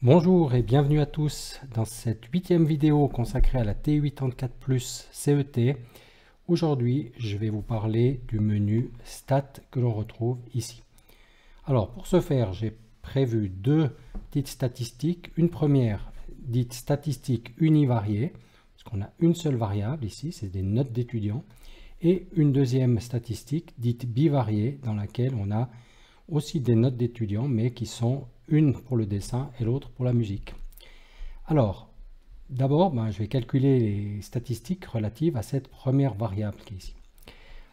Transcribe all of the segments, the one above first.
Bonjour et bienvenue à tous dans cette 8e vidéo consacrée à la T84+ CET. Aujourd'hui, je vais vous parler du menu Stats que l'on retrouve ici. Alors, pour ce faire, j'ai prévu deux petites statistiques. Une première dite statistique univariée, parce qu'on a une seule variable ici, c'est des notes d'étudiants. Et une deuxième statistique dite bivariée, dans laquelle on a aussi des notes d'étudiants, mais qui sont une pour le dessin et l'autre pour la musique. Alors, d'abord, je vais calculer les statistiques relatives à cette première variable qui est ici.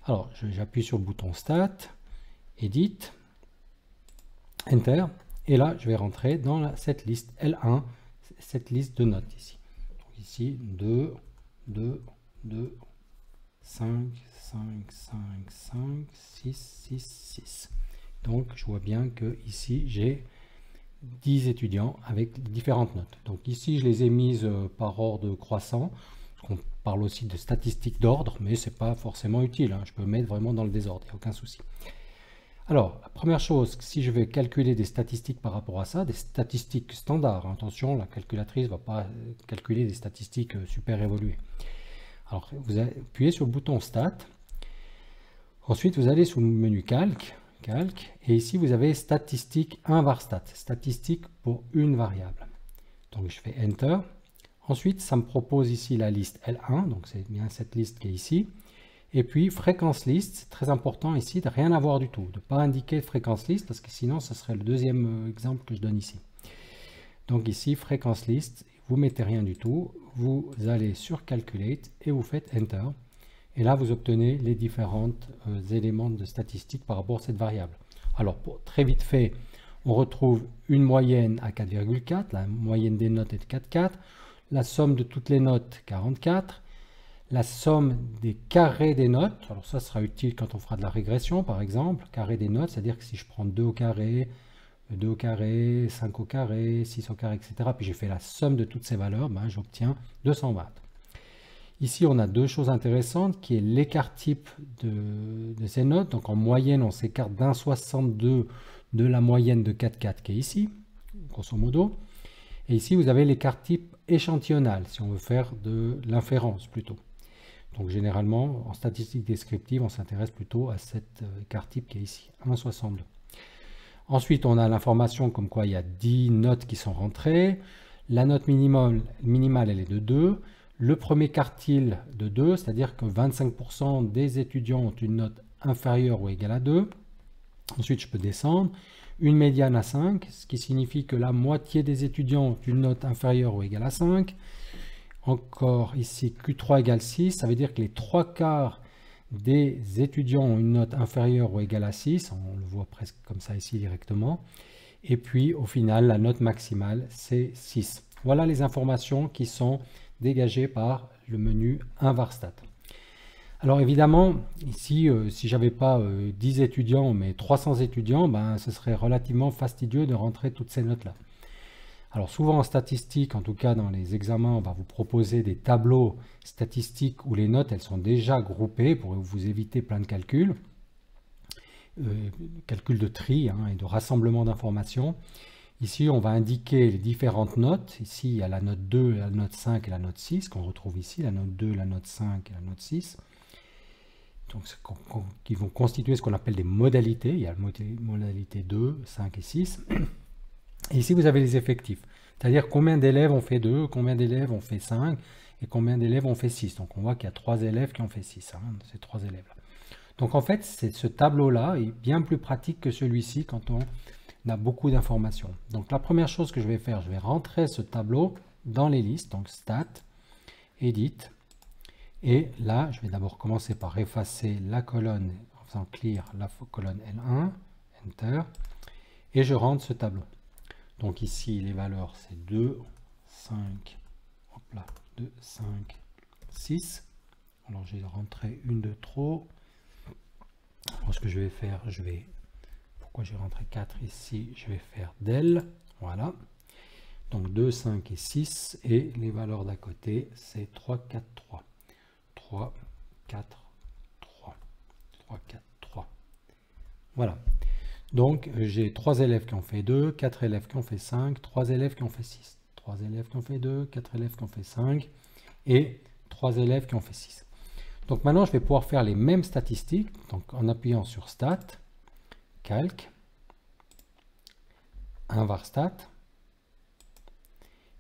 Alors, j'appuie sur le bouton Stat, Edit, Enter, et là, je vais rentrer dans cette liste L1, cette liste de notes ici. Donc ici, 2, 2, 2, 5, 5, 5, 5, 6, 6, 6. Donc, je vois bien que ici, j'ai 10 étudiants avec différentes notes. Donc ici, je les ai mises par ordre croissant. On parle aussi de statistiques d'ordre, mais ce n'est pas forcément utile. Je peux mettre vraiment dans le désordre, il n'y a aucun souci. Alors, la première chose, si je vais calculer des statistiques par rapport à ça, des statistiques standards, attention, la calculatrice ne va pas calculer des statistiques super évoluées. Alors, vous appuyez sur le bouton Stat. Ensuite, vous allez sous le menu Calque, et ici vous avez statistique 1 var stat, statistique pour une variable. Donc je fais Enter. Ensuite, ça me propose ici la liste L1, donc c'est bien cette liste qui est ici. Et puis fréquence liste, c'est très important ici de rien avoir du tout, de ne pas indiquer fréquence liste, parce que sinon ce serait le deuxième exemple que je donne ici. Donc ici, fréquence liste, vous mettez rien du tout, vous allez sur Calculate et vous faites Enter. Et là, vous obtenez les différents éléments de statistiques par rapport à cette variable. Alors, pour très vite fait, on retrouve une moyenne à 4,4. La moyenne des notes est de 4,4. La somme de toutes les notes, 44. La somme des carrés des notes. Alors ça sera utile quand on fera de la régression, par exemple. Carré des notes, c'est-à-dire que si je prends 2 au carré, 2 au carré, 5 au carré, 6 au carré, etc. Puis j'ai fait la somme de toutes ces valeurs, j'obtiens 220. Ici, on a deux choses intéressantes, qui est l'écart type de ces notes. Donc en moyenne, on s'écarte d'1,62 de la moyenne de 4,4 qui est ici, grosso modo. Et ici, vous avez l'écart type échantillonnal, si on veut faire de l'inférence plutôt. Donc généralement, en statistique descriptive, on s'intéresse plutôt à cet écart type qui est ici, 1,62. Ensuite, on a l'information comme quoi il y a 10 notes qui sont rentrées. La note minimale, elle est de 2. Le premier quartile de 2, c'est-à-dire que 25% des étudiants ont une note inférieure ou égale à 2. Ensuite, je peux descendre. Une médiane à 5, ce qui signifie que la moitié des étudiants ont une note inférieure ou égale à 5. Encore ici, Q3 égale 6, ça veut dire que les 3 quarts des étudiants ont une note inférieure ou égale à 6. On le voit presque comme ça ici directement. Et puis, au final, la note maximale, c'est 6. Voilà les informations qui sont dégagé par le menu 1 var stat. Alors évidemment, ici, si j'avais pas 10 étudiants, mais 300 étudiants, ce serait relativement fastidieux de rentrer toutes ces notes-là. Alors souvent en statistique, en tout cas dans les examens, on va vous proposer des tableaux statistiques où les notes, elles sont déjà groupées pour vous éviter plein de calculs. Calcul de tri et de rassemblement d'informations. Ici, on va indiquer les différentes notes. Ici, il y a la note 2, la note 5 et la note 6 qu'on retrouve ici. La note 2, la note 5 et la note 6. Donc, qui vont constituer ce qu'on appelle des modalités. Il y a la modalité 2, 5 et 6. Et ici, vous avez les effectifs. C'est-à-dire combien d'élèves ont fait 2, combien d'élèves ont fait 5 et combien d'élèves ont fait 6. Donc, on voit qu'il y a 3 élèves qui ont fait 6. Ces 3 élèves-là. Donc, en fait, ce tableau-là est bien plus pratique que celui-ci quand on a beaucoup d'informations. Donc la première chose que je vais faire, je vais rentrer ce tableau dans les listes, donc Stat, Edit, et là je vais d'abord commencer par effacer la colonne en faisant clear la colonne L1, Enter, et je rentre ce tableau. Donc ici les valeurs c'est 2, 5, hop là, 2, 5, 6. Alors j'ai rentré une de trop. Alors ce que je vais faire, pourquoi j'ai rentré 4 ici, je vais faire del, voilà. Donc 2, 5 et 6, et les valeurs d'à côté, c'est 3, 4, 3. 3, 4, 3. 3, 4, 3. Voilà. Donc j'ai 3 élèves qui ont fait 2, 4 élèves qui ont fait 5, 3 élèves qui ont fait 6, 3 élèves qui ont fait 2, 4 élèves qui ont fait 5 et 3 élèves qui ont fait 6. Donc maintenant je vais pouvoir faire les mêmes statistiques, donc en appuyant sur Stat, Calque, InvarStat,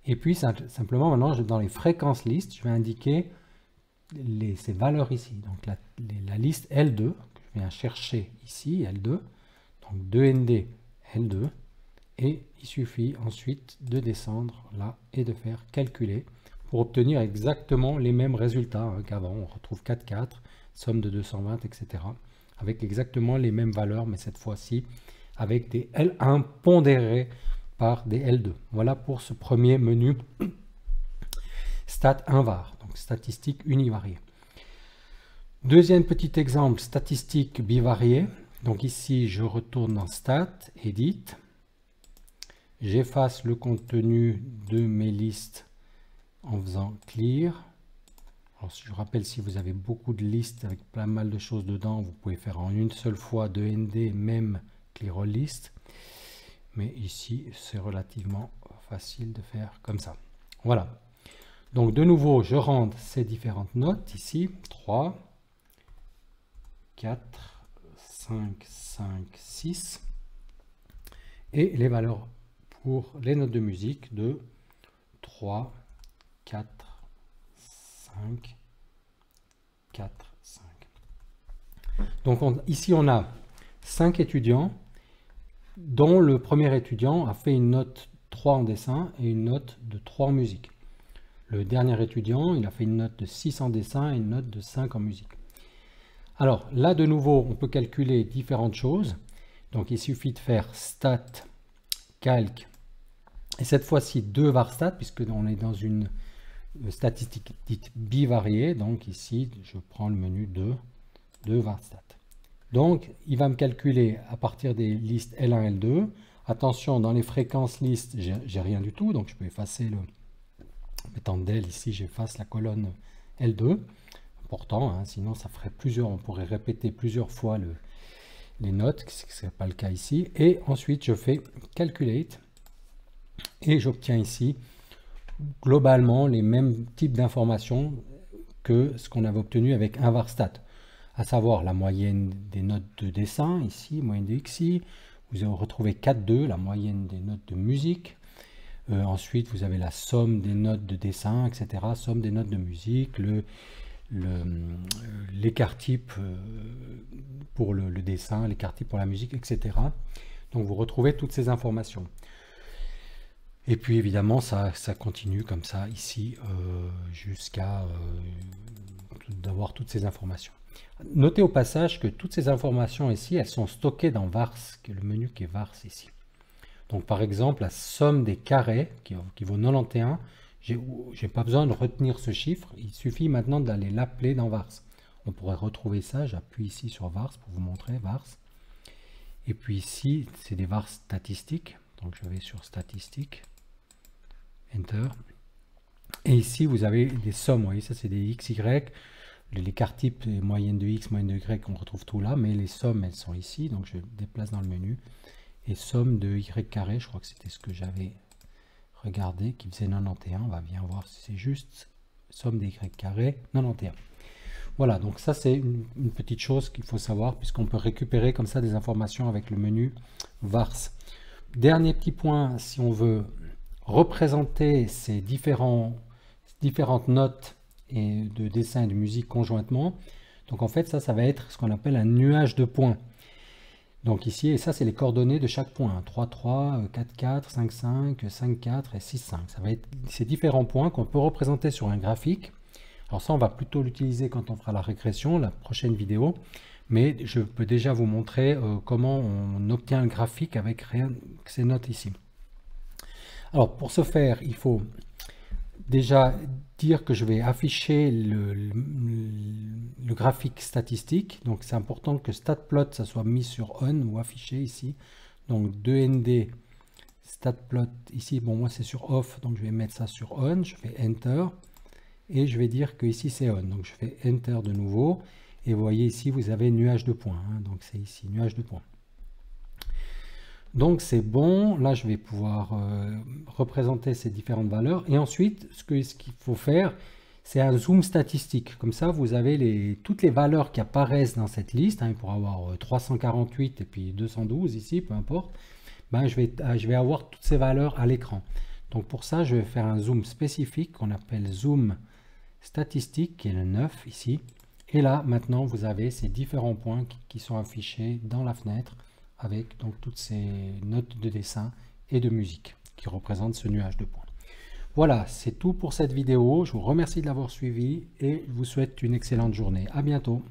et puis simplement maintenant dans les fréquences listes, je vais indiquer ces valeurs ici. Donc la liste L2, je viens chercher ici L2, donc 2ND L2, et il suffit ensuite de descendre là et de faire calculer pour obtenir exactement les mêmes résultats qu'avant. On retrouve 4, 4, somme de 220, etc. avec exactement les mêmes valeurs, mais cette fois-ci avec des L1 pondérés par des L2. Voilà pour ce premier menu stat invar, donc statistique univariée. Deuxième petit exemple, statistique bivariée. Donc ici, je retourne dans Stat, Edit. J'efface le contenu de mes listes en faisant Clear. Alors, je rappelle, si vous avez beaucoup de listes avec pas mal de choses dedans, vous pouvez faire en une seule fois de ND, même Clear All List. Mais ici, c'est relativement facile de faire comme ça. Voilà. Donc, de nouveau, je rende ces différentes notes ici. 3, 4, 5, 5, 6. Et les valeurs pour les notes de musique de 3, 4, 5, 4, 5. Donc ici on a 5 étudiants dont le premier étudiant a fait une note 3 en dessin et une note de 3 en musique. Le dernier étudiant, il a fait une note de 6 en dessin et une note de 5 en musique. Alors là de nouveau on peut calculer différentes choses. Donc il suffit de faire stat, calque, et cette fois-ci 2 varstat, puisque on est dans une statistique dite bivariée. Donc ici, je prends le menu de varstat. Donc, il va me calculer à partir des listes L1, L2. Attention, dans les fréquences listes, j'ai rien du tout. Donc, je peux effacer le... En mettant del ici, j'efface la colonne L2. Important, hein, sinon ça ferait plusieurs... On pourrait répéter plusieurs fois les notes, ce n'est pas le cas ici. Et ensuite, je fais Calculate. Et j'obtiens ici globalement les mêmes types d'informations que ce qu'on avait obtenu avec InvarStat, à savoir la moyenne des notes de dessin, ici, moyenne de XI, vous avez retrouvé 4,2, la moyenne des notes de musique, ensuite vous avez la somme des notes de dessin, etc., somme des notes de musique, l'écart type pour le dessin, l'écart type pour la musique, etc. Donc vous retrouvez toutes ces informations. Et puis évidemment, ça continue comme ça ici jusqu'à d'avoir toutes ces informations. Notez au passage que toutes ces informations ici, elles sont stockées dans vars, qui est le menu qui est vars ici. Donc par exemple, la somme des carrés qui vaut 91, j'ai pas besoin de retenir ce chiffre, il suffit maintenant d'aller l'appeler dans vars. On pourrait retrouver ça, j'appuie ici sur vars pour vous montrer vars. Et puis ici, c'est des vars statistiques, donc je vais sur statistiques. Enter. Et ici, vous avez des sommes. Vous voyez, ça, c'est des x, y. L'écart type, les moyennes de x, moyenne de y, on retrouve tout là. Mais les sommes, elles sont ici. Donc, je déplace dans le menu. Et somme de y carré, je crois que c'était ce que j'avais regardé, qui faisait 91. On va bien voir si c'est juste. Somme des y carré, 91. Voilà, donc ça, c'est une petite chose qu'il faut savoir, puisqu'on peut récupérer comme ça des informations avec le menu vars. Dernier petit point, si on veut représenter ces différentes notes et de dessin et de musique conjointement. Donc en fait ça va être ce qu'on appelle un nuage de points. Donc ici, et ça c'est les coordonnées de chaque point, 3, 3, 4, 4, 5, 5, 5, 4 et 6, 5. Ça va être ces différents points qu'on peut représenter sur un graphique. Alors ça on va plutôt l'utiliser quand on fera la régression, la prochaine vidéo. Mais je peux déjà vous montrer comment on obtient un graphique avec rien que ces notes ici. Alors pour ce faire, il faut déjà dire que je vais afficher le graphique statistique. Donc c'est important que statplot ça soit mis sur on ou affiché ici. Donc 2nd statplot ici, bon moi c'est sur off, donc je vais mettre ça sur on, je fais enter et je vais dire que ici c'est on. Donc je fais enter de nouveau et vous voyez ici vous avez nuage de points, hein, donc c'est ici nuage de points. Donc c'est bon, là je vais pouvoir représenter ces différentes valeurs. Et ensuite, ce qu'il faut faire, c'est un zoom statistique. Comme ça, vous avez toutes les valeurs qui apparaissent dans cette liste. Hein, il pourra avoir 348 et puis 212 ici, peu importe. Ben, je vais avoir toutes ces valeurs à l'écran. Donc pour ça, je vais faire un zoom spécifique qu'on appelle zoom statistique, qui est le 9 ici. Et là, maintenant, vous avez ces différents points qui sont affichés dans la fenêtre avec donc toutes ces notes de dessin et de musique qui représentent ce nuage de points. Voilà, c'est tout pour cette vidéo. Je vous remercie de l'avoir suivi et je vous souhaite une excellente journée. À bientôt.